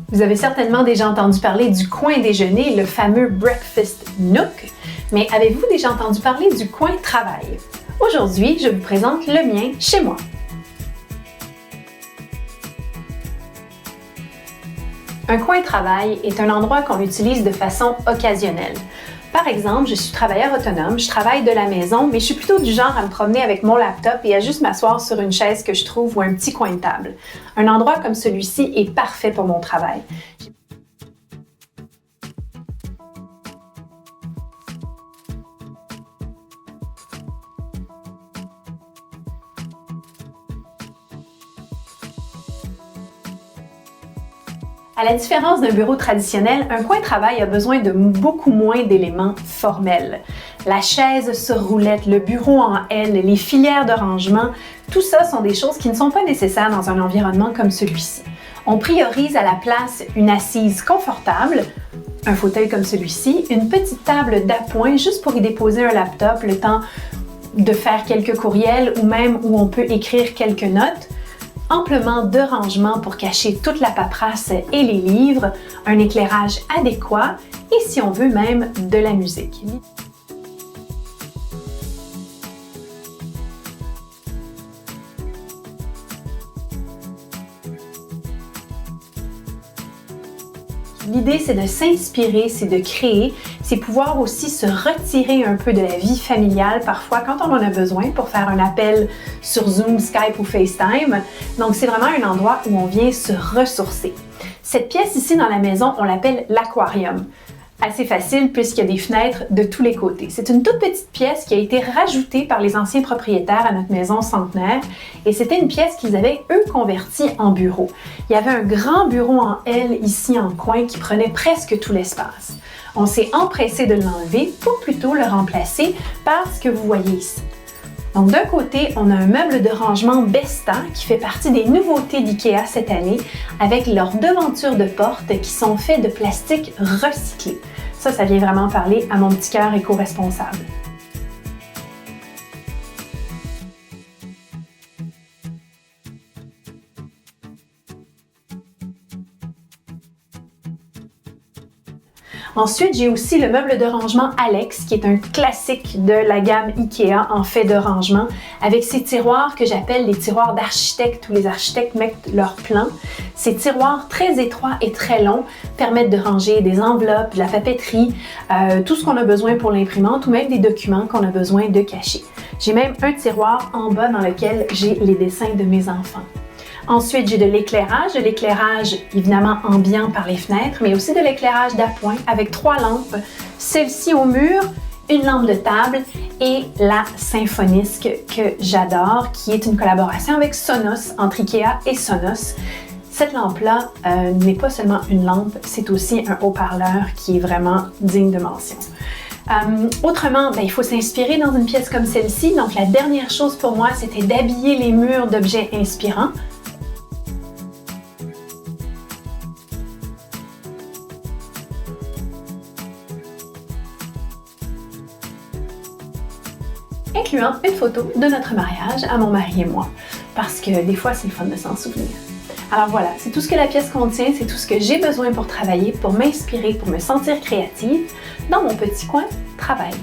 Vous avez certainement déjà entendu parler du coin déjeuner, le fameux Breakfast Nook, mais avez-vous déjà entendu parler du coin travail? Aujourd'hui, je vous présente le mien chez moi. Un coin travail est un endroit qu'on utilise de façon occasionnelle. Par exemple, je suis travailleur autonome, je travaille de la maison, mais je suis plutôt du genre à me promener avec mon laptop et à juste m'asseoir sur une chaise que je trouve ou un petit coin de table. Un endroit comme celui-ci est parfait pour mon travail. À la différence d'un bureau traditionnel, un coin de travail a besoin de beaucoup moins d'éléments formels. La chaise sur roulette, le bureau en L, les filières de rangement, tout ça sont des choses qui ne sont pas nécessaires dans un environnement comme celui-ci. On priorise à la place une assise confortable, un fauteuil comme celui-ci, une petite table d'appoint juste pour y déposer un laptop, le temps de faire quelques courriels ou même où on peut écrire quelques notes, amplement de rangement pour cacher toute la paperasse et les livres, un éclairage adéquat et si on veut même de la musique. L'idée, c'est de s'inspirer, c'est de créer, c'est pouvoir aussi se retirer un peu de la vie familiale parfois quand on en a besoin pour faire un appel sur Zoom, Skype ou FaceTime. Donc, c'est vraiment un endroit où on vient se ressourcer. Cette pièce ici dans la maison, on l'appelle l'aquarium. Assez facile puisqu'il y a des fenêtres de tous les côtés. C'est une toute petite pièce qui a été rajoutée par les anciens propriétaires à notre maison centenaire et c'était une pièce qu'ils avaient, eux, convertie en bureau. Il y avait un grand bureau en L ici en coin qui prenait presque tout l'espace. On s'est empressé de l'enlever pour plutôt le remplacer par ce que vous voyez ici. Donc d'un côté, on a un meuble de rangement Besta qui fait partie des nouveautés d'IKEA cette année avec leurs devantures de porte qui sont faites de plastique recyclé. Ça vient vraiment parler à mon petit cœur éco-responsable. Ensuite, j'ai aussi le meuble de rangement Alex, qui est un classique de la gamme IKEA en fait de rangement, avec ces tiroirs que j'appelle les tiroirs d'architectes où les architectes mettent leurs plans. Ces tiroirs très étroits et très longs permettent de ranger des enveloppes, de la papeterie, tout ce qu'on a besoin pour l'imprimante ou même des documents qu'on a besoin de cacher. J'ai même un tiroir en bas dans lequel j'ai les dessins de mes enfants. Ensuite, j'ai de l'éclairage évidemment ambiant par les fenêtres, mais aussi de l'éclairage d'appoint avec 3 lampes, celle-ci au mur, une lampe de table et la Symfonisk que j'adore, qui est une collaboration avec Sonos, entre IKEA et Sonos. Cette lampe-là n'est pas seulement une lampe, c'est aussi un haut-parleur qui est vraiment digne de mention. Autrement, il faut s'inspirer dans une pièce comme celle-ci. Donc, la dernière chose pour moi, c'était d'habiller les murs d'objets inspirants. Incluant une photo de notre mariage à mon mari et moi, parce que des fois, c'est le fun de s'en souvenir. Alors voilà, c'est tout ce que la pièce contient, c'est tout ce que j'ai besoin pour travailler, pour m'inspirer, pour me sentir créative dans mon petit coin travail.